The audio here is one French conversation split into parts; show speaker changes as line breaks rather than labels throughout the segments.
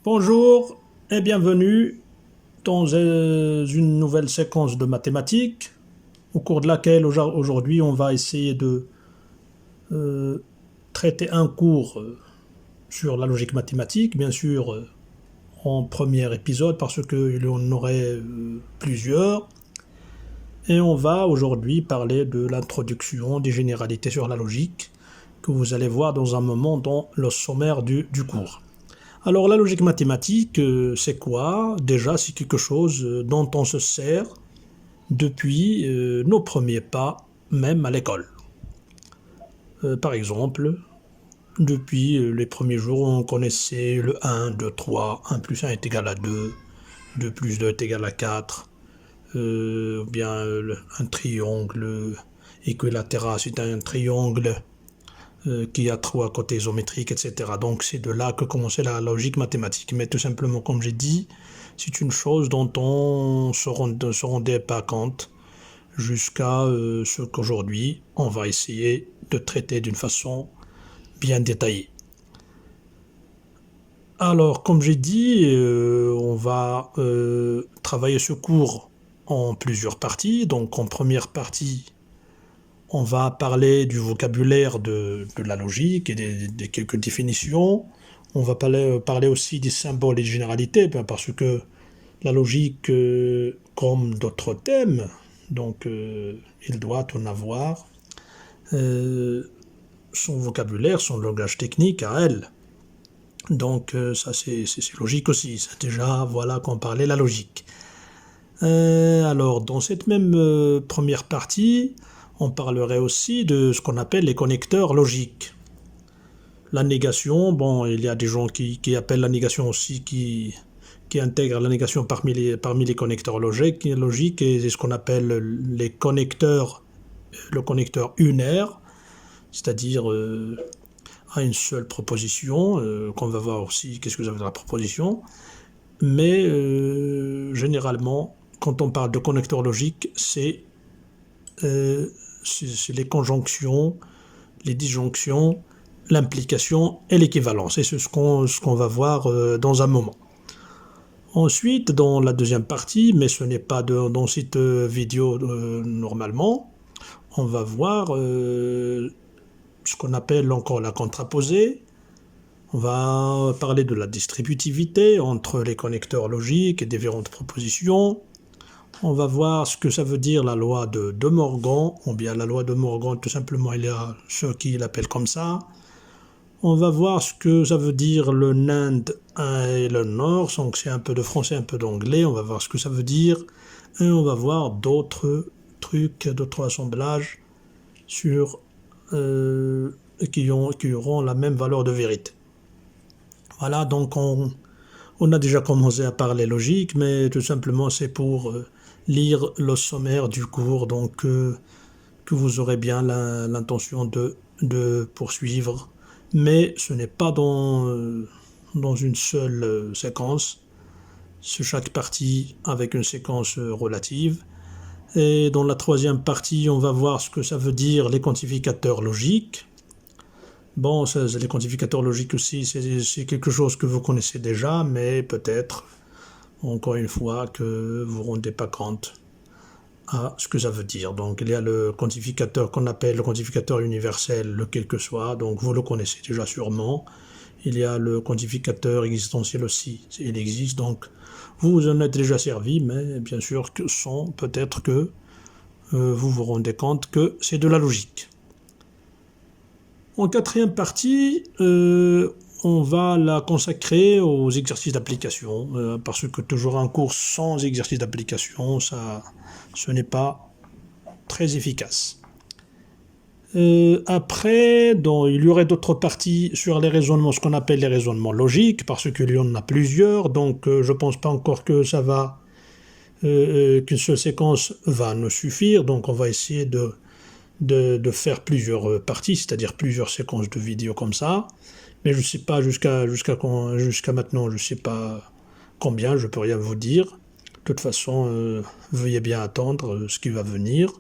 Bonjour et bienvenue dans une nouvelle séquence de mathématiques au cours de laquelle aujourd'hui on va essayer de euh, traiter un cours sur la logique mathématique, bien sûr en premier épisode parce qu'il y en aurait plusieurs. Et on va aujourd'hui parler de l'introduction des généralités sur la logique que vous allez voir dans un moment dans le sommaire du cours. Alors la logique mathématique, c'est quoi? Déjà, c'est quelque chose dont on se sert depuis nos premiers pas, même à l'école. Par exemple, depuis les premiers jours, on connaissait le 1, 2, 3, 1 plus 1 est égal à 2, 2 plus 2 est égal à 4, ou bien un triangle équilatéral, c'est un triangle qui a trois côtés isométriques, etc. Donc c'est de là que commençait la logique mathématique. Mais tout simplement, comme j'ai dit, c'est une chose dont on se rendait pas compte jusqu'à ce qu'aujourd'hui, on va essayer de traiter d'une façon bien détaillée. Alors, comme j'ai dit, on va travailler ce cours en plusieurs parties. Donc, en première partie, on va parler du vocabulaire de la logique et des quelques définitions. On va parler aussi des symboles et des généralités, parce que la logique, comme d'autres thèmes, donc il doit en avoir euh, son vocabulaire, son langage technique à elle. Donc ça c'est logique aussi. Déjà, voilà qu'on parlait la logique. Alors, dans cette même première partie, on parlerait aussi de ce qu'on appelle les connecteurs logiques. La négation, bon, il y a des gens qui appellent la négation aussi, qui intègrent la négation parmi les connecteurs logiques et c'est ce qu'on appelle les connecteurs, le connecteur unaire, c'est-à-dire à une seule proposition, qu'on va voir aussi qu'est-ce que ça veut dire la proposition, mais généralement, quand on parle de connecteur logique, c'est les conjonctions, les disjonctions, l'implication et l'équivalence. Et c'est ce qu'on va voir dans un moment. Ensuite, dans la deuxième partie, mais ce n'est pas dans cette vidéo normalement, on va voir ce qu'on appelle encore la contraposée. On va parler de la distributivité entre les connecteurs logiques et différentes propositions. On va voir ce que ça veut dire la loi de Morgan, ou bien la loi de Morgan, tout simplement, il y a ceux qui l'appellent comme ça. On va voir ce que ça veut dire le Inde et le Nord, donc c'est un peu de français, un peu d'anglais, on va voir ce que ça veut dire, et on va voir d'autres trucs, d'autres assemblages sur, qui auront la même valeur de vérité. Voilà, donc on a déjà commencé à parler logique, mais tout simplement c'est pour lire le sommaire du cours, donc que vous aurez bien l'intention de poursuivre. Mais ce n'est pas dans une seule séquence, c'est chaque partie avec une séquence relative. Et dans la troisième partie, on va voir ce que ça veut dire les quantificateurs logiques. Bon, les quantificateurs logiques aussi, c'est quelque chose que vous connaissez déjà, mais peut-être, encore une fois, que vous ne vous rendez pas compte à ce que ça veut dire. Donc, il y a le quantificateur qu'on appelle le quantificateur universel, lequel que soit, donc vous le connaissez déjà sûrement. Il y a le quantificateur existentiel aussi, il existe, donc vous vous en êtes déjà servi, mais bien sûr que sans peut-être que vous vous rendez compte que c'est de la logique. En quatrième partie, on va la consacrer aux exercices d'application, parce que toujours un cours sans exercice d'application, ce n'est pas très efficace. Après, il y aurait d'autres parties sur les raisonnements, ce qu'on appelle les raisonnements logiques, parce qu'il y en a plusieurs, donc je ne pense pas encore que qu'une seule séquence va nous suffire, donc on va essayer de faire plusieurs parties, c'est-à-dire plusieurs séquences de vidéos comme ça. Mais je ne sais pas jusqu'à maintenant, je ne sais pas combien, je ne peux rien vous dire. De toute façon, veuillez bien attendre ce qui va venir.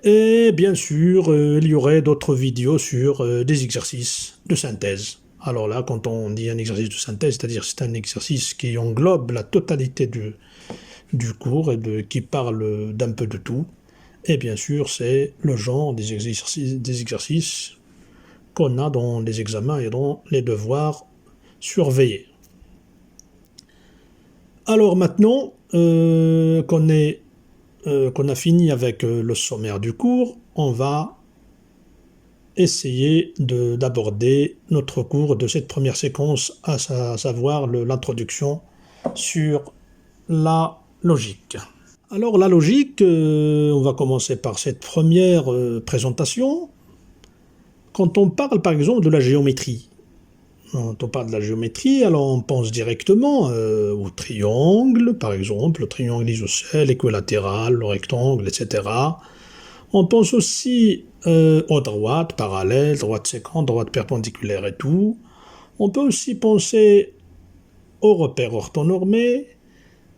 Et bien sûr, il y aurait d'autres vidéos sur des exercices de synthèse Alors là, quand on dit un exercice de synthèse, c'est-à-dire c'est un exercice qui englobe la totalité du cours et qui parle d'un peu de tout. Et bien sûr, c'est le genre des exercices qu'on a dans les examens et dans les devoirs surveillés. Alors maintenant qu'on a fini avec le sommaire du cours, on va essayer d'aborder notre cours de cette première séquence, à savoir l'introduction sur la logique. Alors la logique, on va commencer par cette première présentation. Quand on parle par exemple de la géométrie, quand on parle de la géométrie, alors on pense directement au triangle, par exemple, le triangle isocèle, équilatéral, le rectangle, etc. On pense aussi aux droites, parallèles, droite sécante, droite perpendiculaire et tout. On peut aussi penser aux repères orthonormés,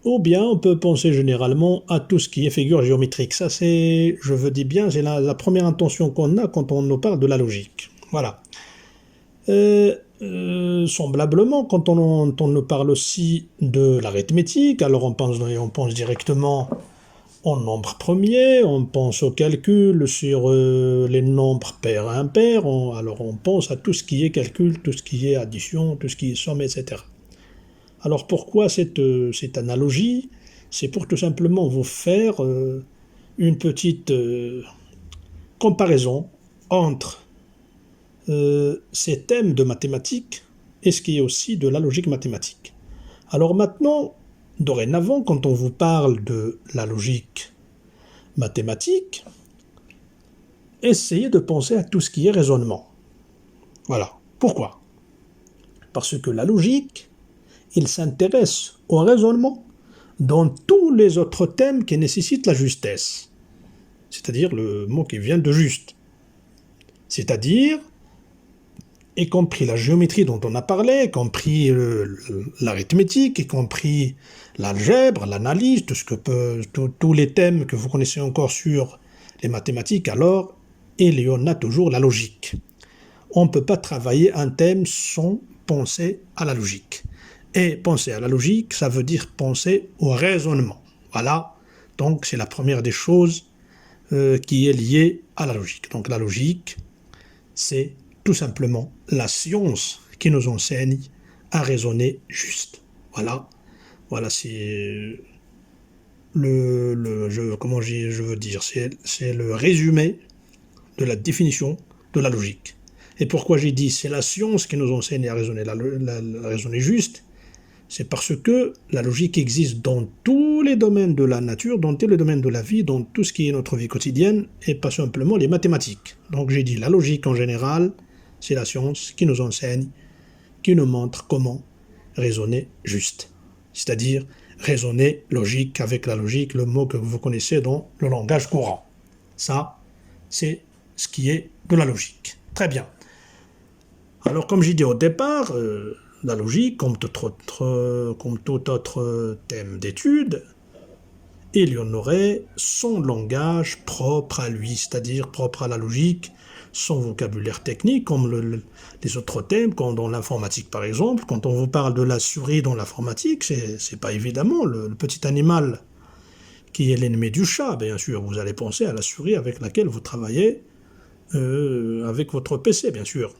ou bien on peut penser généralement à tout ce qui est figure géométrique. Ça c'est, je veux dire bien, c'est la première intention qu'on a quand on nous parle de la logique. Voilà. Semblablement, quand on nous parle aussi de l'arithmétique, alors on pense directement au nombre premier, on pense au calcul sur les nombres pairs et impairs, alors on pense à tout ce qui est calcul, tout ce qui est addition, tout ce qui est somme, etc. Alors pourquoi cette analogie? C'est pour tout simplement vous faire une petite comparaison entre ces thèmes de mathématiques et ce qui est aussi de la logique mathématique. Alors maintenant, dorénavant, quand on vous parle de la logique mathématique, essayez de penser à tout ce qui est raisonnement. Voilà. Pourquoi? Parce que la logique, il s'intéresse au raisonnement dans tous les autres thèmes qui nécessitent la justesse. C'est-à-dire le mot qui vient de juste. C'est-à-dire, y compris la géométrie dont on a parlé, y compris l'arithmétique, y compris l'algèbre, l'analyse, tous les thèmes que vous connaissez encore sur les mathématiques, alors il y en a toujours la logique. On ne peut pas travailler un thème sans penser à la logique. Et penser à la logique, ça veut dire penser au raisonnement. Voilà, donc c'est la première des choses qui est liée à la logique. Donc la logique, c'est tout simplement la science qui nous enseigne à raisonner juste. Voilà, c'est je veux dire, c'est le résumé de la définition de la logique. Et pourquoi j'ai dit c'est la science qui nous enseigne à raisonner, raisonner juste? C'est parce que la logique existe dans tous les domaines de la nature, dans tous les domaines de la vie, dans tout ce qui est notre vie quotidienne, et pas simplement les mathématiques. Donc j'ai dit la logique en général, c'est la science qui nous enseigne, qui nous montre comment raisonner juste. C'est-à-dire raisonner logique avec la logique, le mot que vous connaissez dans le langage courant. Ça, c'est ce qui est de la logique. Très bien. Alors comme j'ai dit au départ, la logique, comme tout autre thème d'étude, il y en aurait son langage propre à lui, c'est-à-dire propre à la logique, son vocabulaire technique, comme les autres thèmes, comme dans l'informatique par exemple. Quand on vous parle de la souris dans l'informatique, c'est pas évidemment le petit animal qui est l'ennemi du chat, bien sûr. Vous allez penser à la souris avec laquelle vous travaillez avec votre PC, bien sûr.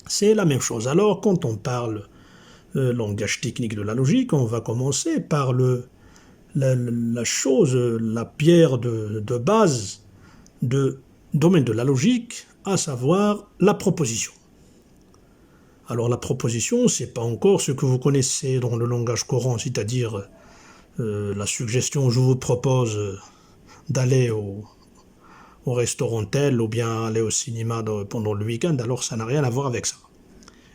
C'est la même chose. Alors, quand on parle langage technique de la logique, on va commencer par la chose, la pierre de base de domaine de la logique, à savoir la proposition. Alors, la proposition, c'est pas encore ce que vous connaissez dans le langage courant, c'est-à-dire la suggestion, je vous propose d'aller au restaurant tel ou bien aller au cinéma pendant le week-end, alors ça n'a rien à voir avec ça.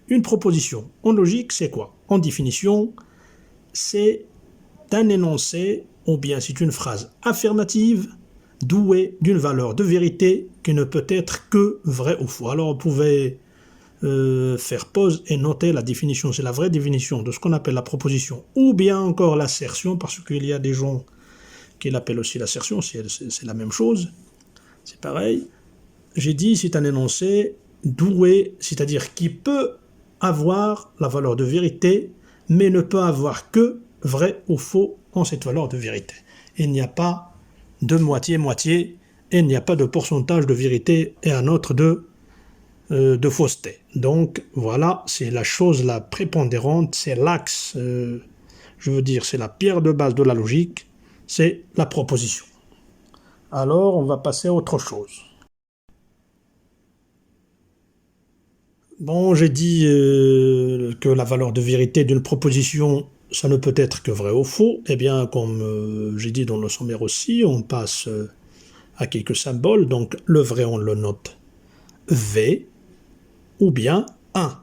Une proposition en logique, c'est quoi? En définition, c'est un énoncé ou bien c'est une phrase affirmative douée d'une valeur de vérité qui ne peut être que vraie ou faux. Alors vous pouvez faire pause et noter la définition, c'est la vraie définition de ce qu'on appelle la proposition, ou bien encore l'assertion, parce qu'il y a des gens qui l'appellent aussi l'assertion, c'est la même chose, c'est pareil. J'ai dit c'est un énoncé doué, c'est-à-dire qui peut avoir la valeur de vérité, mais ne peut avoir que vrai ou faux en cette valeur de vérité. Il n'y a pas de moitié-moitié, et il n'y a pas de pourcentage de vérité et un autre de fausseté. Donc voilà, c'est la chose la prépondérante, c'est l'axe, je veux dire, c'est la pierre de base de la logique, c'est la proposition. Alors on va passer à autre chose. Bon, j'ai dit que la valeur de vérité d'une proposition, ça ne peut être que vrai ou faux. Eh bien, comme j'ai dit dans le sommaire aussi, on passe à quelques symboles. Donc, le vrai, on le note V ou bien 1.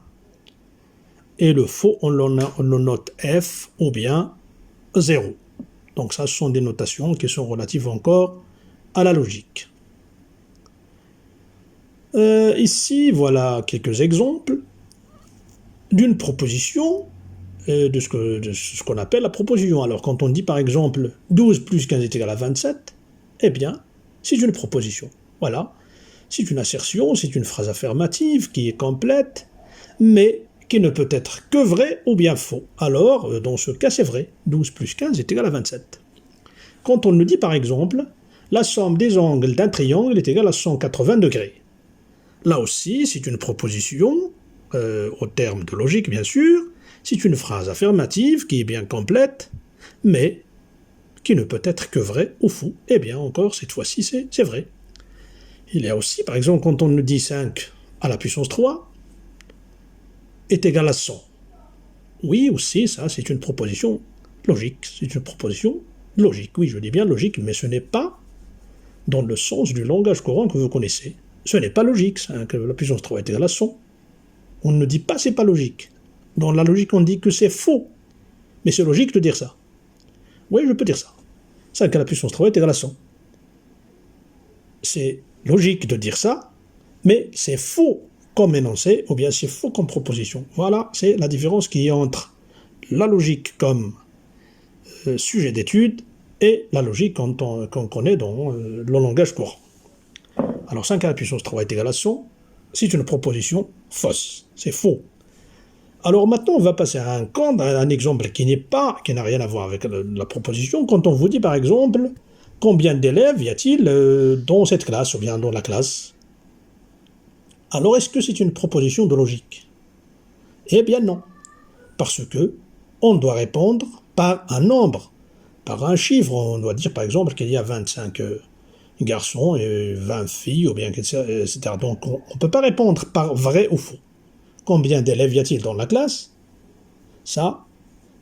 Et le faux, on le note F ou bien 0. Donc, ça, ce sont des notations qui sont relatives encore à la logique. Ici, voilà quelques exemples d'une proposition, de ce qu'on appelle la proposition. Alors, quand on dit par exemple 12 plus 15 est égal à 27, eh bien, c'est une proposition. Voilà, c'est une assertion, c'est une phrase affirmative qui est complète, mais qui ne peut être que vrai ou bien faux. Alors, dans ce cas, c'est vrai, 12 plus 15 est égal à 27. Quand on nous dit par exemple, la somme des angles d'un triangle est égale à 180 degrés. Là aussi, c'est une proposition, au terme de logique bien sûr, c'est une phrase affirmative qui est bien complète, mais qui ne peut être que vrai ou faux. Eh bien encore, cette fois-ci, c'est vrai. Il y a aussi, par exemple, quand on nous dit 5 à la puissance 3 est égal à 100. Oui, aussi, ça, c'est une proposition logique. C'est une proposition logique. Oui, je dis bien logique, mais ce n'est pas dans le sens du langage courant que vous connaissez. Ce n'est pas logique, ça, que la puissance 3 est égale à 100. On ne dit pas c'est pas logique. Dans la logique, on dit que c'est faux. Mais c'est logique de dire ça. Oui, je peux dire ça. 5 à la puissance 3 est égal à 100. C'est logique de dire ça, mais c'est faux comme énoncé, ou bien c'est faux comme proposition. Voilà, c'est la différence qu'il y a entre la logique comme sujet d'étude et la logique qu'on connaît dans le langage courant. Alors 5 à la puissance 3 est égal à 100, c'est une proposition fausse, c'est faux. Alors maintenant, on va passer à un exemple qui n'a rien à voir avec la proposition. Quand on vous dit par exemple, combien d'élèves y a-t-il dans cette classe ou bien dans la classe? Alors est-ce que c'est une proposition de logique? Eh bien non, parce que on doit répondre par un nombre, par un chiffre. On doit dire par exemple qu'il y a 25 garçons et 20 filles, ou bien etc. Donc on ne peut pas répondre par vrai ou faux. Combien d'élèves y a-t-il dans la classe? Ça,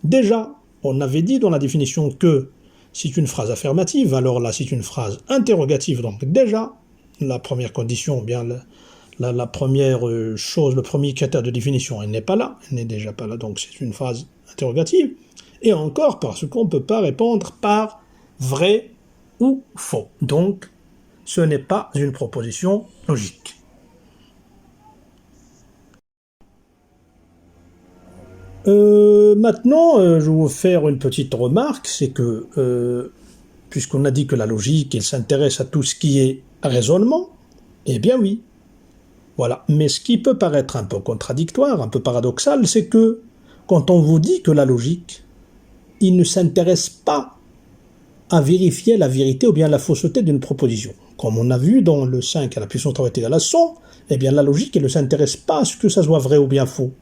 déjà, on avait dit dans la définition que c'est une phrase affirmative, alors là c'est une phrase interrogative, donc déjà, la première condition, bien la première chose, le premier critère de définition, elle n'est pas là, elle n'est déjà pas là, donc c'est une phrase interrogative, et encore parce qu'on ne peut pas répondre par vrai ou faux. Donc, ce n'est pas une proposition logique. Maintenant, je vais vous faire une petite remarque, c'est que, puisqu'on a dit que la logique, elle s'intéresse à tout ce qui est raisonnement, eh bien oui. Voilà. Mais ce qui peut paraître un peu contradictoire, un peu paradoxal, c'est que quand on vous dit que la logique, il ne s'intéresse pas à vérifier la vérité ou bien la fausseté d'une proposition. Comme on a vu dans le 5 à la puissance 3 est égale à 100, eh bien la logique, elle ne s'intéresse pas à ce que ça soit vrai ou bien faux.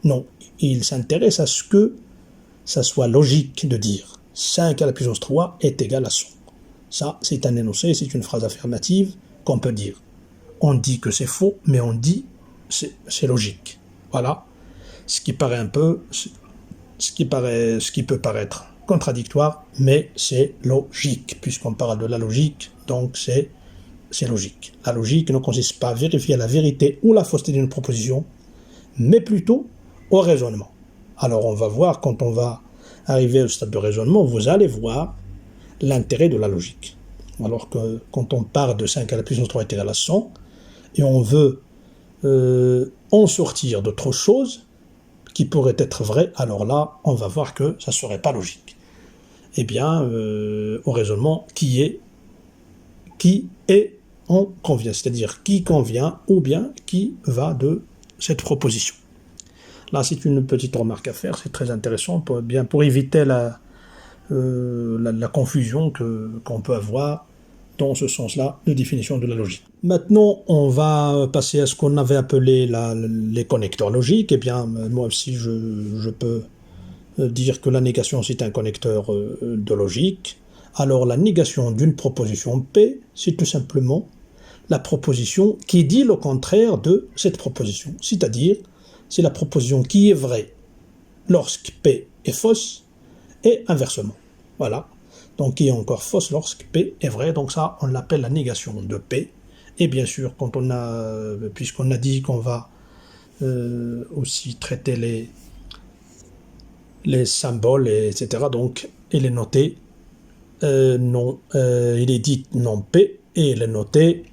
Non, il s'intéresse à ce que ça soit logique de dire 5 à la puissance 3 est égal à 100. Ça, c'est un énoncé, c'est une phrase affirmative qu'on peut dire. On dit que c'est faux, mais on dit c'est logique. Voilà. Ce qui paraît un peu, ce qui peut paraître contradictoire, mais c'est logique. Puisqu'on parle de la logique, donc c'est logique. La logique ne consiste pas à vérifier la vérité ou la fausseté d'une proposition, mais plutôt au raisonnement. Alors on va voir, quand on va arriver au stade de raisonnement, vous allez voir l'intérêt de la logique. Alors que quand on part de 5 à la puissance 3 est égal à 100, et on veut en sortir d'autres choses qui pourraient être vraies, alors là, on va voir que ça ne serait pas logique. Eh bien, au raisonnement, qui est en convient, c'est-à-dire qui convient ou bien qui va de cette proposition. Là, c'est une petite remarque à faire, c'est très intéressant, pour éviter la confusion qu'on peut avoir dans ce sens-là de définition de la logique. Maintenant, on va passer à ce qu'on avait appelé les connecteurs logiques. Eh bien, moi aussi, je peux dire que la négation, c'est un connecteur de logique. Alors, la négation d'une proposition P, c'est tout simplement la proposition qui dit le contraire de cette proposition. C'est-à-dire, c'est la proposition qui est vraie lorsque P est fausse et inversement. Voilà. Donc, qui est encore fausse lorsque P est vrai. Donc ça, on l'appelle la négation de P. Et bien sûr, puisqu'on a dit qu'on va aussi traiter les symboles, etc. Donc, il est noté il est dit non P et il est noté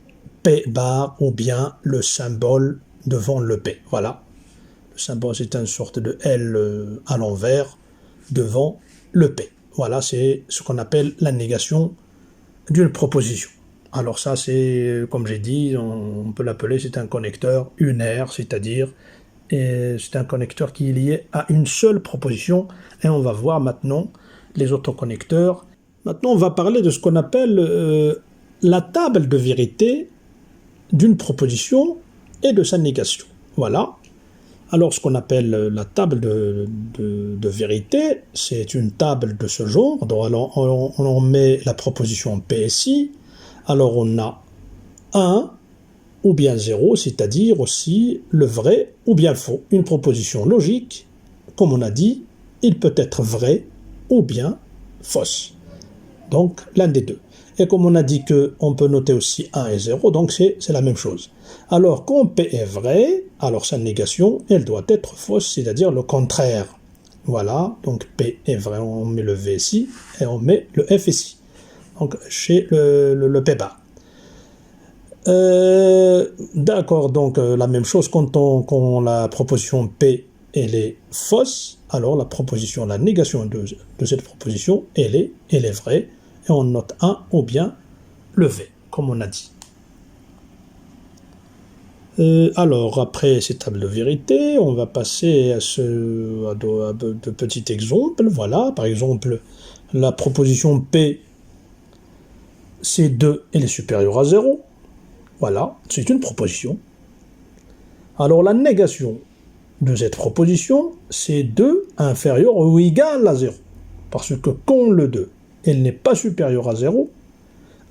P bar ou bien le symbole devant le P. Voilà. Le symbole, c'est une sorte de L à l'envers devant le P. Voilà, c'est ce qu'on appelle la négation d'une proposition. Alors ça, c'est, comme j'ai dit, on peut l'appeler, c'est un connecteur unaire, c'est-à-dire c'est un connecteur qui est lié à une seule proposition. Et on va voir maintenant les autres connecteurs. Maintenant, on va parler de ce qu'on appelle la table de vérité d'une proposition et de sa négation. Voilà. Alors, ce qu'on appelle la table de vérité, c'est une table de ce genre. Donc, on met la proposition P ici. Alors, on a 1 ou bien 0, c'est-à-dire aussi le vrai ou bien le faux. Une proposition logique, comme on a dit, il peut être vrai ou bien fausse. Donc, l'un des deux. Et comme on a dit qu'on peut noter aussi 1 et 0, donc c'est la même chose. Alors, quand P est vrai, alors sa négation, elle doit être fausse, c'est-à-dire le contraire. Voilà, donc P est vrai, on met le V ici, et on met le F ici. Donc, chez le P bar. D'accord, donc la même chose, quand la proposition P, elle est fausse, alors la négation de cette proposition, elle est vraie, et on note 1 ou bien le V, comme on a dit. Alors, après cette table de vérité, on va passer à de petits exemples. Voilà, par exemple, la proposition P, c'est 2, elle est supérieure à 0. Voilà, c'est une proposition. Alors, la négation de cette proposition, c'est 2 inférieur ou égal à 0. Parce que quand le 2, elle n'est pas supérieure à 0,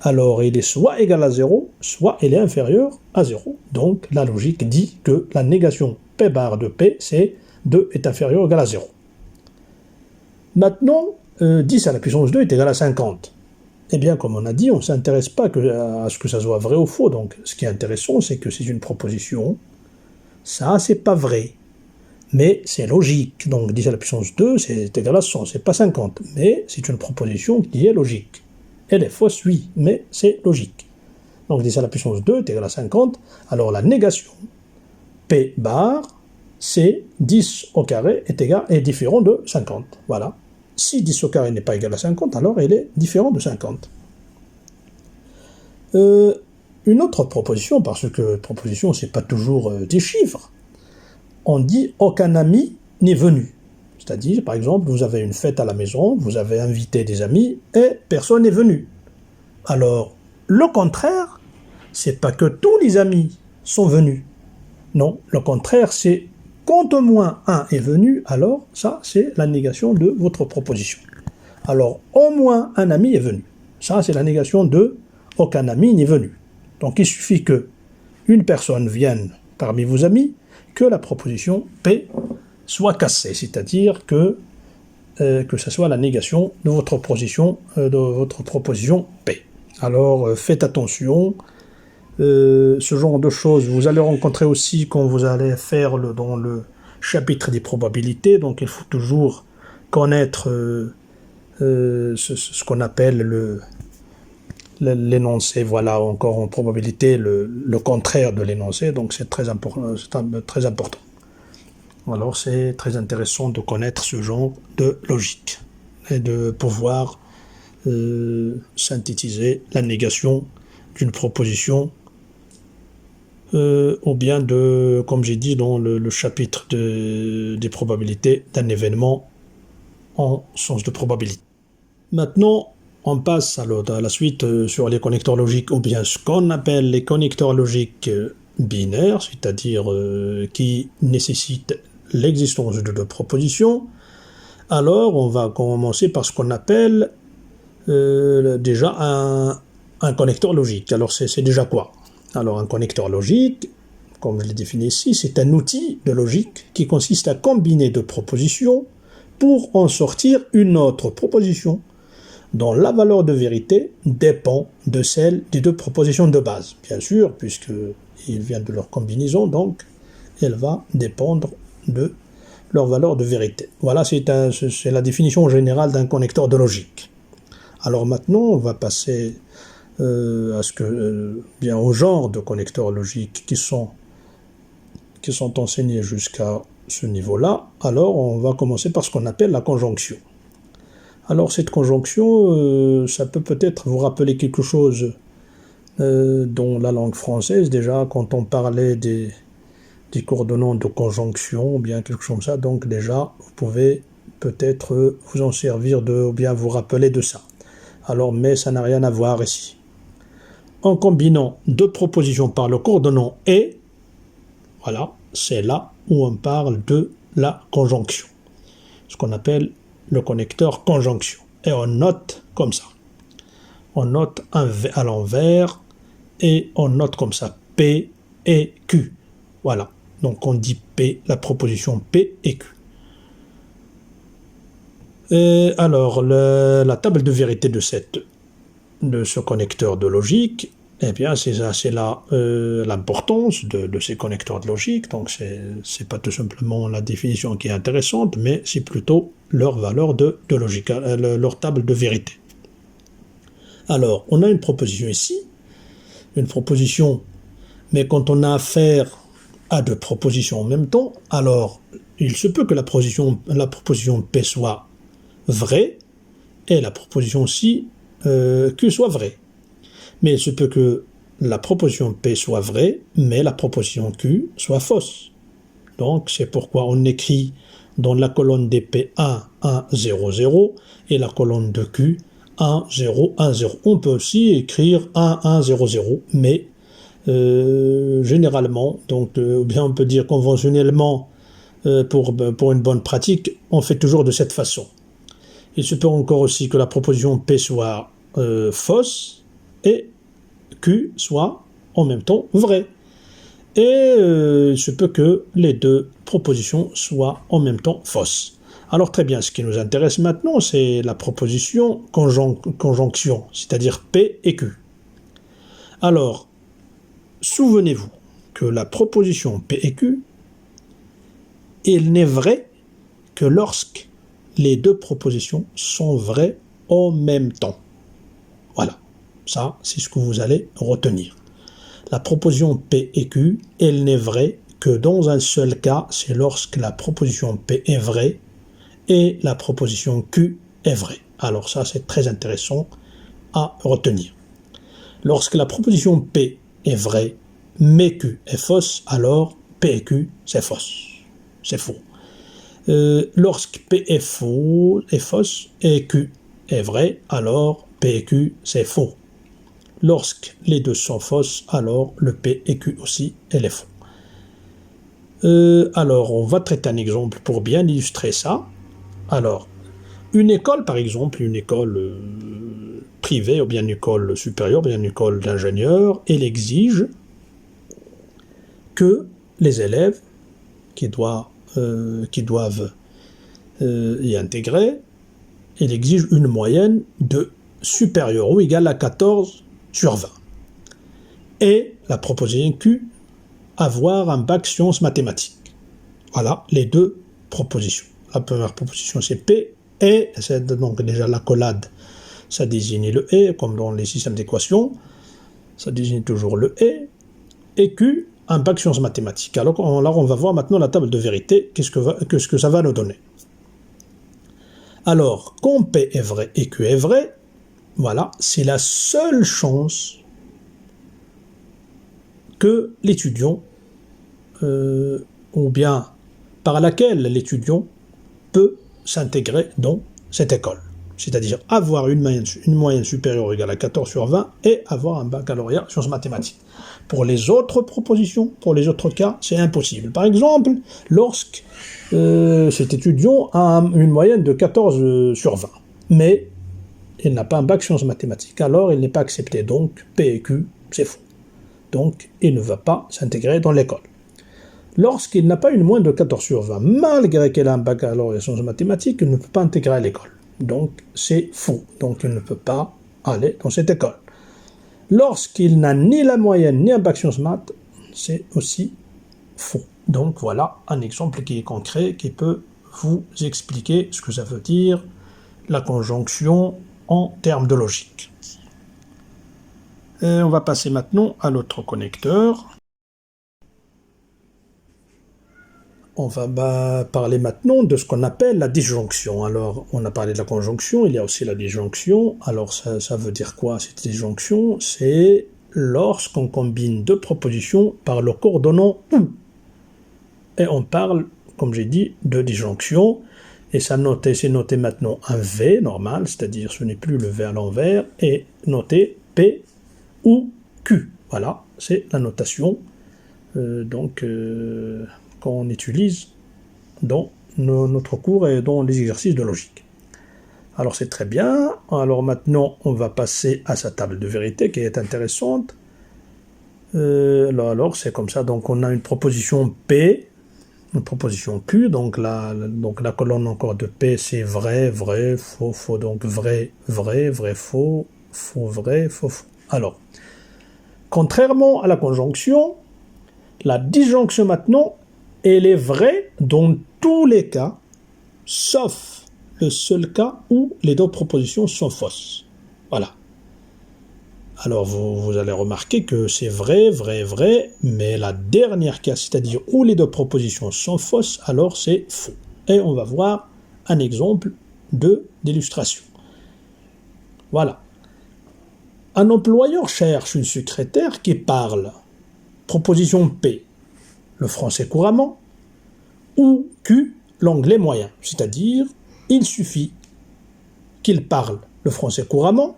alors il est soit égal à 0, soit il est inférieur à 0. Donc la logique dit que la négation P bar de P, c'est 2 est inférieur ou égal à 0. Maintenant, 10 à la puissance 2 est égal à 50. Eh bien, comme on a dit, on ne s'intéresse pas à ce que ça soit vrai ou faux. Donc ce qui est intéressant, c'est que c'est une proposition. Ça, c'est pas vrai. Mais c'est logique. Donc 10 à la puissance 2, c'est égal à 100, c'est pas 50. Mais c'est une proposition qui est logique. Elle est fausse, oui, mais c'est logique. Donc 10 à la puissance 2 est égal à 50. Alors la négation P bar, c'est 10 au carré est différent de 50. Voilà. Si 10 au carré n'est pas égal à 50, alors elle est différente de 50. Une autre proposition, parce que proposition, c'est pas toujours des chiffres. On dit aucun ami n'est venu. C'est-à-dire, par exemple, vous avez une fête à la maison, vous avez invité des amis et personne n'est venu. Alors, le contraire, c'est pas que tous les amis sont venus. Non, le contraire, c'est quand au moins un est venu, alors ça, c'est la négation de votre proposition. Alors, au moins un ami est venu. Ça, c'est la négation de aucun ami n'est venu. Donc, il suffit que une personne vienne parmi vos amis, que la proposition P soit cassée, c'est-à-dire que ce soit la négation de votre proposition P. Alors faites attention, ce genre de choses, vous allez rencontrer aussi quand vous allez faire dans le chapitre des probabilités, donc il faut toujours connaître ce qu'on appelle l'énoncé, voilà, encore en probabilité, le contraire de l'énoncé, donc c'est très important. Alors c'est très intéressant de connaître ce genre de logique et de pouvoir synthétiser la négation d'une proposition ou bien de, comme j'ai dit dans le chapitre des probabilités d'un événement en sens de probabilité. Maintenant, on passe à la suite sur les connecteurs logiques, ou bien ce qu'on appelle les connecteurs logiques binaires, c'est-à-dire qui nécessitent l'existence de deux propositions. Alors, on va commencer par ce qu'on appelle déjà un connecteur logique. Alors, c'est déjà quoi? Alors, un connecteur logique, comme je l'ai défini ici, c'est un outil de logique qui consiste à combiner deux propositions pour en sortir une autre proposition dont la valeur de vérité dépend de celle des deux propositions de base. Bien sûr, puisqu'il vient de leur combinaison, donc elle va dépendre de leur valeur de vérité. Voilà, c'est la définition générale d'un connecteur de logique. Alors maintenant, on va passer bien au genre de connecteurs logiques qui sont enseignés jusqu'à ce niveau-là. Alors, on va commencer par ce qu'on appelle la conjonction. Alors, cette conjonction, ça peut peut-être vous rappeler quelque chose dans la langue française, déjà, quand on parlait des coordonnants de conjonction, ou bien quelque chose comme ça. Donc, déjà, vous pouvez peut-être vous en servir ou bien vous rappeler de ça. Alors, mais ça n'a rien à voir ici. En combinant deux propositions par le coordonnant et, voilà, c'est là où on parle de la conjonction, ce qu'on appelle le connecteur conjonction. Et on note comme ça. On note un V à l'envers et on note comme ça P et Q. Voilà. Donc on dit P, la proposition P et Q. Et alors, la table de vérité de ce connecteur de logique, eh bien, c'est là l'importance de ces connecteurs de logique. Donc, c'est pas tout simplement la définition qui est intéressante, mais c'est plutôt leur valeur de logique, leur table de vérité. Alors, on a une proposition ici, une proposition, mais quand on a affaire à deux propositions en même temps, alors il se peut que la proposition P soit vraie et la proposition Q soit vraie. Mais il se peut que la proposition P soit vraie, mais la proposition Q soit fausse. Donc, c'est pourquoi on écrit dans la colonne des P 1, 1, 0, 0 et la colonne de Q 1, 0, 1, 0. On peut aussi écrire 1, 1, 0, 0, mais généralement, donc bien on peut dire conventionnellement, pour une bonne pratique, on fait toujours de cette façon. Il se peut encore aussi que la proposition P soit fausse et Q soit en même temps vraie. Et il se peut que les deux propositions soient en même temps fausses. Alors très bien, ce qui nous intéresse maintenant, c'est la proposition conjonction, c'est-à-dire P et Q. Alors, souvenez-vous que la proposition P et Q, il n'est vrai que lorsque les deux propositions sont vraies en même temps. Voilà, ça c'est ce que vous allez retenir. La proposition P et Q, elle n'est vraie que dans un seul cas, c'est lorsque la proposition P est vraie et la proposition Q est vraie. Alors ça c'est très intéressant à retenir. Lorsque la proposition P est vraie, mais Q est fausse, alors P et Q c'est fausse, c'est faux. Lorsque P est fausse et Q est vrai, alors P et Q c'est faux. Lorsque les deux sont fausses, alors le P et Q aussi, elle est faux. Alors, on va traiter un exemple pour bien illustrer ça. Alors, une école, par exemple, une école privée, ou bien une école supérieure, ou bien une école d'ingénieurs, elle exige que les élèves qui doivent y intégrer, elle exige une moyenne de supérieure ou égale à 14 sur 20. Et la proposition Q, avoir un bac sciences mathématiques. Voilà les deux propositions. La première proposition c'est P, et c'est donc déjà l'accolade, ça désigne le et, comme dans les systèmes d'équations, ça désigne toujours le et Q, un bac sciences mathématiques. Alors on va voir maintenant la table de vérité, qu'est-ce que ça va nous donner. Alors, quand P est vrai et Q est vrai, voilà, c'est la seule chance que l'étudiant, ou bien par laquelle l'étudiant peut s'intégrer dans cette école. C'est-à-dire avoir une moyenne supérieure ou égale à 14 sur 20 et avoir un baccalauréat en sciences mathématiques. Pour les autres propositions, pour les autres cas, c'est impossible. Par exemple, lorsque cet étudiant a une moyenne de 14 sur 20, mais il n'a pas un bac sciences mathématiques, alors il n'est pas accepté. Donc, P et Q, c'est faux. Donc, il ne va pas s'intégrer dans l'école. Lorsqu'il n'a pas une moyenne de 14 sur 20, malgré qu'il a un baccalauréat en sciences mathématiques, il ne peut pas intégrer l'école. Donc, c'est faux. Donc, il ne peut pas aller dans cette école. Lorsqu'il n'a ni la moyenne ni un bac sciences maths, c'est aussi faux. Donc, voilà un exemple qui est concret, qui peut vous expliquer ce que ça veut dire, la conjonction en termes de logique. Et on va passer maintenant à l'autre connecteur. On va parler maintenant de ce qu'on appelle la disjonction. Alors, on a parlé de la conjonction, il y a aussi la disjonction. Alors, ça veut dire quoi, cette disjonction? C'est lorsqu'on combine deux propositions par le coordonnant « ou ». Et on parle, comme j'ai dit, de disjonction. Et c'est noté maintenant un V normal, c'est-à-dire ce n'est plus le V à l'envers, et noté P ou Q. Voilà, c'est la notation qu'on utilise dans notre cours et dans les exercices de logique. Alors c'est très bien. Alors maintenant, on va passer à sa table de vérité qui est intéressante. Alors c'est comme ça. Donc on a une proposition P, une proposition Q. Donc la colonne encore de P, c'est vrai, vrai, faux, faux. Donc vrai, vrai, vrai, faux, faux, vrai, faux, faux. Alors, contrairement à la conjonction, la disjonction maintenant, elle est vraie dans tous les cas, sauf le seul cas où les deux propositions sont fausses. Voilà. Alors vous allez remarquer que c'est vrai, vrai, vrai, mais la dernière cas, c'est-à-dire où les deux propositions sont fausses, alors c'est faux. Et on va voir un exemple d'illustration. Voilà. Un employeur cherche une secrétaire qui parle, proposition P, le français couramment, ou Q, l'anglais moyen. C'est-à-dire, il suffit qu'il parle le français couramment,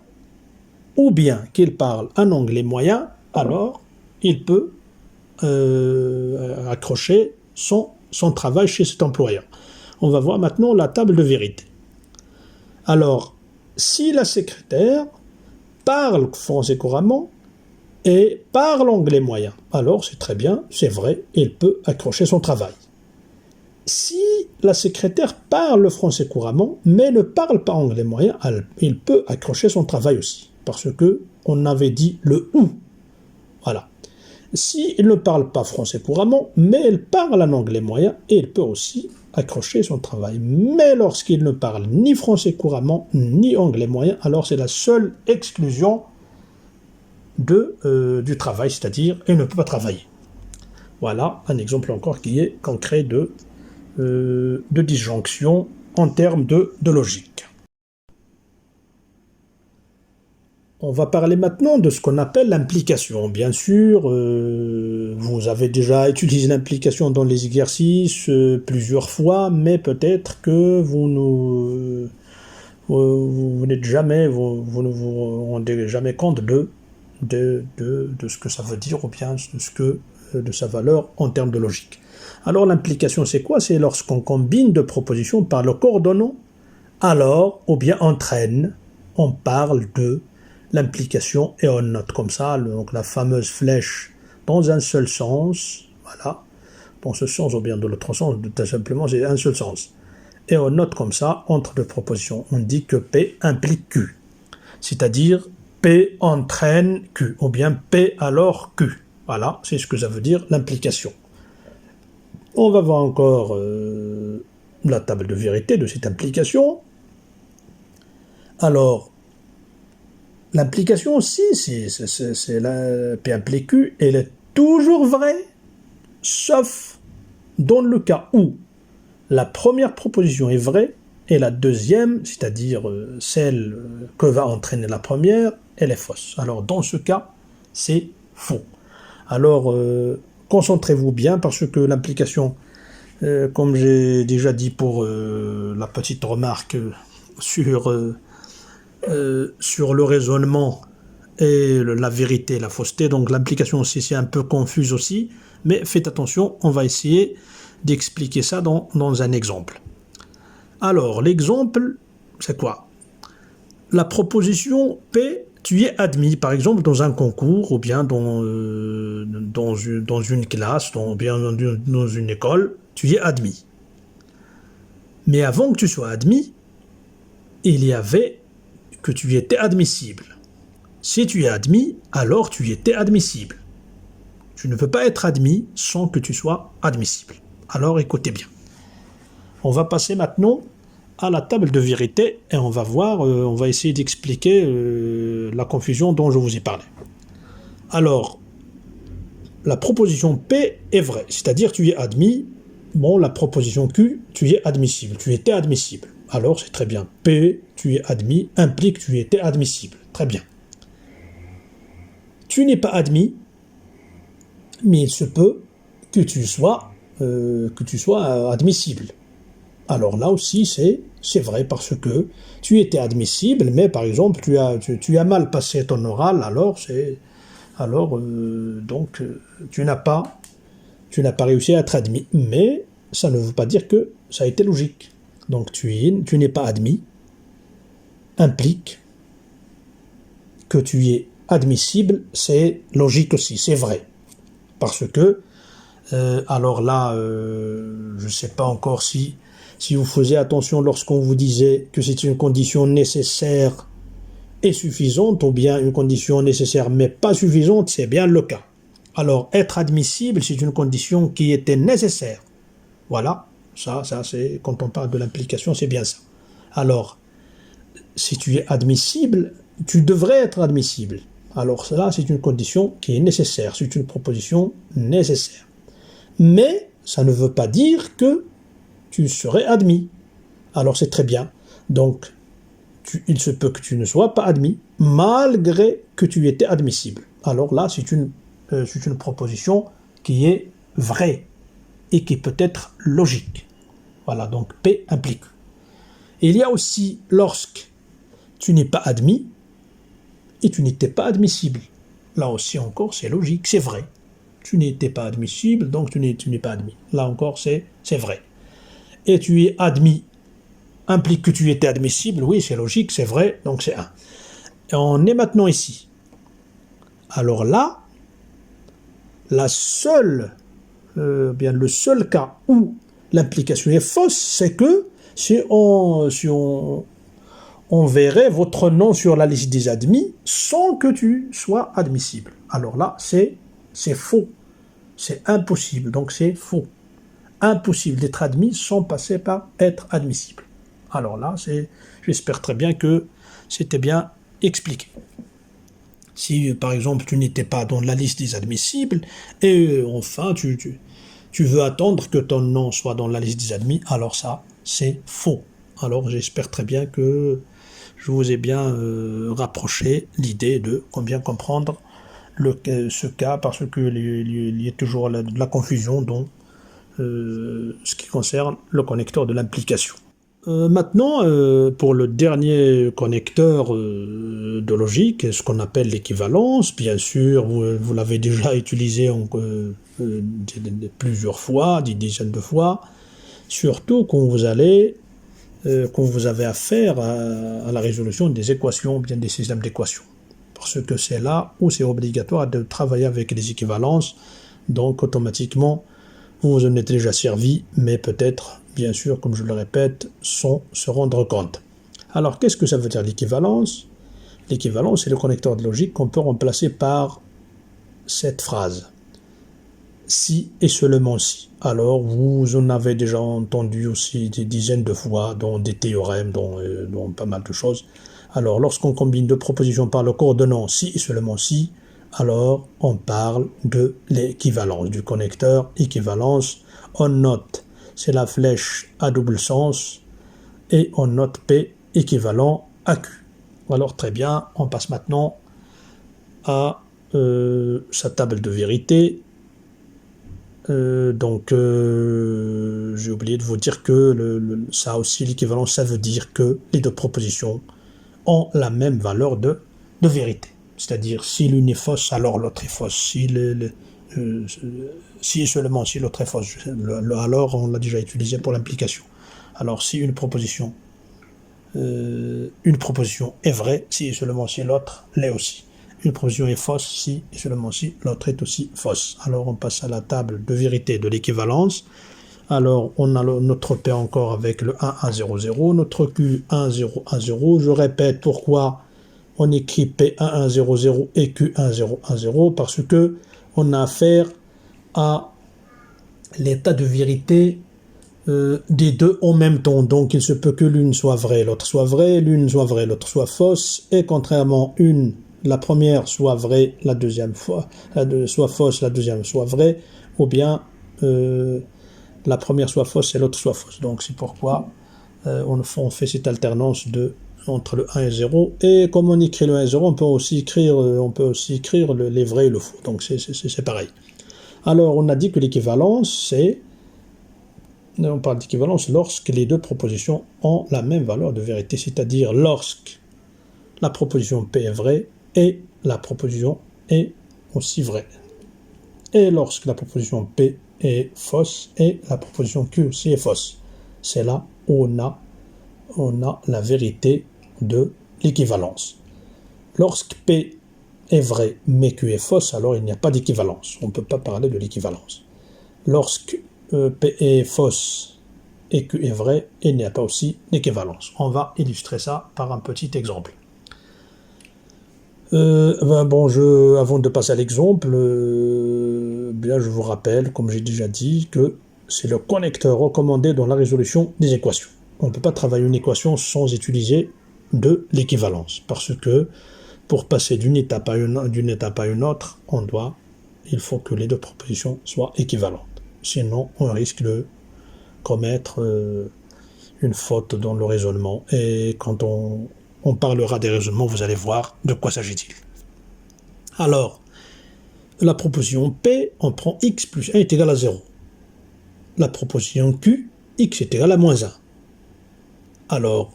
ou bien qu'il parle un anglais moyen, alors il peut accrocher son travail chez cet employeur. On va voir maintenant la table de vérité. Alors, si la secrétaire parle français couramment et parle anglais moyen, alors c'est très bien, c'est vrai, il peut accrocher son travail. Si la secrétaire parle le français couramment, mais ne parle pas anglais moyen, il peut accrocher son travail aussi, parce que on avait dit le « ou ». Voilà. Si il ne parle pas français couramment, mais il parle en anglais moyen, et il peut aussi accrocher son travail. Mais lorsqu'il ne parle ni français couramment, ni anglais moyen, alors c'est la seule exclusion du travail, c'est-à-dire il ne peut pas travailler. Voilà un exemple encore qui est concret de disjonction en termes de logique. On va parler maintenant de ce qu'on appelle l'implication. Bien sûr, vous avez déjà utilisé l'implication dans les exercices plusieurs fois, mais peut-être que vous ne vous rendez jamais compte de ce que ça veut dire, ou bien de sa valeur en termes de logique. Alors l'implication, c'est quoi? C'est lorsqu'on combine deux propositions par le coordonnant, alors, ou bien entraîne, on parle de l'implication et on note comme ça, donc la fameuse flèche dans un seul sens, voilà, dans ce sens ou bien de l'autre sens, tout simplement c'est un seul sens. Et on note comme ça, entre deux propositions, on dit que P implique Q, c'est-à-dire P entraîne Q, ou bien P alors Q. Voilà, c'est ce que ça veut dire l'implication. On va voir encore la table de vérité de cette implication. Alors, l'implication aussi, c'est la P implique Q, elle est toujours vraie, sauf dans le cas où la première proposition est vraie et la deuxième, c'est-à-dire celle que va entraîner la première, elle est fausse. Alors dans ce cas, c'est faux. Alors, concentrez-vous bien parce que l'implication, comme j'ai déjà dit pour la petite remarque sur le raisonnement et la vérité, la fausseté, donc l'implication aussi c'est un peu confuse aussi, mais faites attention, on va essayer d'expliquer ça dans un exemple. Alors, l'exemple, c'est quoi? La proposition P, tu es admis, par exemple, dans un concours, ou bien dans une classe, ou bien dans une école, tu es admis. Mais avant que tu sois admis, il y avait que tu étais admissible. Si tu es admis, alors tu étais admissible. Tu ne peux pas être admis sans que tu sois admissible. Alors écoutez bien. On va passer maintenant à la table de vérité et on va voir, on va essayer d'expliquer la confusion dont je vous ai parlé. Alors, la proposition P est vraie, c'est-à-dire tu es admis. Bon, la proposition Q, tu es admissible, tu étais admissible. Alors c'est très bien. P, tu es admis, implique tu étais admissible. Très bien. Tu n'es pas admis, mais il se peut que tu sois admissible. Alors là aussi, c'est vrai parce que tu étais admissible, mais par exemple, tu as mal passé ton oral, donc tu n'as pas réussi à être admis. Mais ça ne veut pas dire que ça a été logique. Donc tu n'es pas admis implique que tu es admissible, c'est logique aussi, c'est vrai. Parce que, alors là, je ne sais pas encore si vous faisiez attention lorsqu'on vous disait que c'est une condition nécessaire et suffisante, ou bien une condition nécessaire mais pas suffisante, c'est bien le cas. Alors, être admissible, c'est une condition qui était nécessaire. Voilà, ça c'est, quand on parle de l'implication, c'est bien ça. Alors, si tu es admissible, tu devrais être admissible. Alors, cela, c'est une condition qui est nécessaire, c'est une proposition nécessaire. Mais, ça ne veut pas dire que tu serais admis. Alors c'est très bien. Donc, il se peut que tu ne sois pas admis, malgré que tu étais admissible. Alors là, c'est une proposition qui est vraie et qui peut être logique. Voilà, donc P implique. Et il y a aussi lorsque tu n'es pas admis et tu n'étais pas admissible. Là aussi encore, c'est logique, c'est vrai. Tu n'étais pas admissible, donc tu n'es pas admis. Là encore, c'est vrai. Et tu es admis implique que tu étais admissible, oui, c'est logique, c'est vrai, donc c'est 1. Et on est maintenant ici. Alors là, le seul cas où l'implication est fausse, c'est que si on verrait votre nom sur la liste des admis sans que tu sois admissible. Alors là, c'est faux. C'est impossible, donc c'est faux. Impossible d'être admis sans passer par être admissible. Alors là, j'espère très bien que c'était bien expliqué. Si, par exemple, tu n'étais pas dans la liste des admissibles, et enfin, tu veux attendre que ton nom soit dans la liste des admis, alors ça, c'est faux. Alors, j'espère très bien que je vous ai bien rapproché l'idée de bien comprendre ce cas, parce qu'il y a toujours de la confusion dans ce qui concerne le connecteur de l'implication. Maintenant, pour le dernier connecteur de logique, ce qu'on appelle l'équivalence, bien sûr, vous l'avez déjà utilisé plusieurs fois, des dizaines de fois, surtout quand vous avez affaire à la résolution des équations, bien des systèmes d'équations. Parce que c'est là où c'est obligatoire de travailler avec les équivalences, donc automatiquement, vous vous en êtes déjà servi, mais peut-être, bien sûr, comme je le répète, sans se rendre compte. Alors, qu'est-ce que ça veut dire l'équivalence? L'équivalence, c'est le connecteur de logique qu'on peut remplacer par cette phrase. Si et seulement si. Alors, vous en avez déjà entendu aussi des dizaines de fois dans des théorèmes, dans pas mal de choses. Alors, lorsqu'on combine deux propositions par le coordonnant si et seulement si, alors on parle de l'équivalence, du connecteur équivalence. On note, c'est la flèche à double sens, et on note P équivalent à Q. Alors très bien, on passe maintenant à sa table de vérité. J'ai oublié de vous dire que ça aussi, l'équivalence, ça veut dire que les deux propositions ont la même valeur de vérité. C'est-à-dire, si l'une est fausse, alors l'autre est fausse. Si et seulement si l'autre est fausse, alors on l'a déjà utilisé pour l'implication. Alors, si une proposition est vraie, si et seulement si l'autre l'est aussi. Une proposition est fausse si et seulement si l'autre est aussi fausse. Alors on passe à la table de vérité de l'équivalence. Alors on a notre P encore avec le 1, 1, 0, 0, notre Q 1, 0, 1, 0. Je répète pourquoi on écrit P 1, 1, 0, 0 et Q 1, 0, 1, 0, parce que on a affaire à l'état de vérité des deux en même temps. Donc il se peut que l'une soit vraie, l'autre soit vraie, l'une soit vraie, l'autre soit fausse, et contrairement la première soit vraie, la deuxième soit fausse, la deuxième soit vraie, ou bien la première soit fausse et l'autre soit fausse. Donc c'est pourquoi on fait cette alternance entre le 1 et 0, et comme on écrit le 1 et 0, on peut aussi écrire les vrais et le faux. Donc c'est pareil. Alors on a dit que l'équivalence, on parle d'équivalence lorsque les deux propositions ont la même valeur de vérité, c'est-à-dire lorsque la proposition P est vraie et la proposition est aussi vraie. Et lorsque la proposition P est fausse et la proposition Q aussi est fausse. C'est là où on a la vérité de l'équivalence. Lorsque P est vrai mais Q est fausse, alors il n'y a pas d'équivalence. On ne peut pas parler de l'équivalence. Lorsque P est fausse et Q est vrai, il n'y a pas aussi d'équivalence. On va illustrer ça par un petit exemple. Avant de passer à l'exemple, je vous rappelle, comme j'ai déjà dit, que c'est le connecteur recommandé dans la résolution des équations. On ne peut pas travailler une équation sans utiliser de l'équivalence, parce que pour passer d'une étape à une autre, il faut que les deux propositions soient équivalentes. Sinon, on risque de commettre une faute dans le raisonnement. Et quand on parlera des raisonnements, vous allez voir de quoi s'agit-il. Alors, la proposition P, on prend x plus 1 est égal à 0. La proposition Q, x est égal à moins 1. Alors,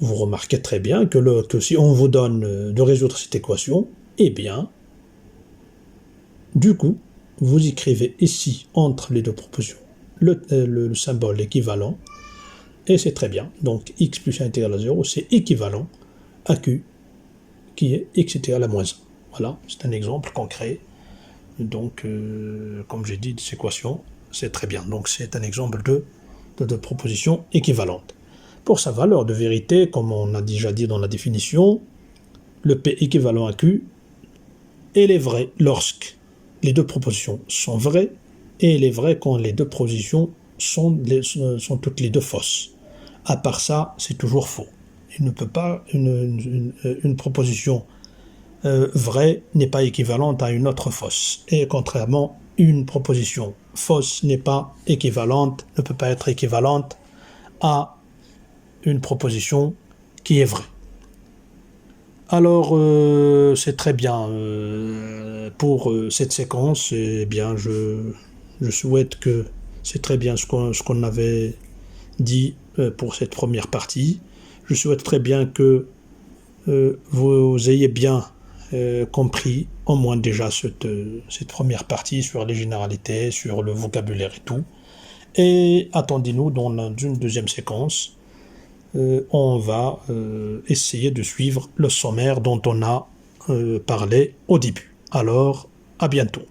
vous remarquez très bien que si on vous donne de résoudre cette équation, eh bien, du coup, vous écrivez ici, entre les deux propositions, le symbole équivalent, et c'est très bien. Donc, x plus 1 est égal à 0, c'est équivalent à q, qui est x est égal à moins 1. Voilà, c'est un exemple concret. Donc, comme j'ai dit, cette équation, c'est très bien. Donc, c'est un exemple de proposition équivalente. Pour sa valeur de vérité, comme on a déjà dit dans la définition, le P équivalent à Q, il est vrai lorsque les deux propositions sont vraies, et il est vrai quand les deux propositions sont toutes les deux fausses. À part ça, c'est toujours faux. Il ne peut pas, une proposition vraie n'est pas équivalente à une autre fausse. Et contrairement, une proposition fausse n'est pas équivalente, ne peut pas être équivalente à une proposition qui est vraie. Alors, c'est très bien pour cette séquence. Eh bien, je souhaite que c'est très bien ce qu'on avait dit pour cette première partie. Je souhaite très bien que vous ayez bien compris au moins déjà cette première partie sur les généralités, sur le vocabulaire et tout. Et attendez-nous dans une deuxième séquence. On va essayer de suivre le sommaire dont on a parlé au début. Alors, à bientôt.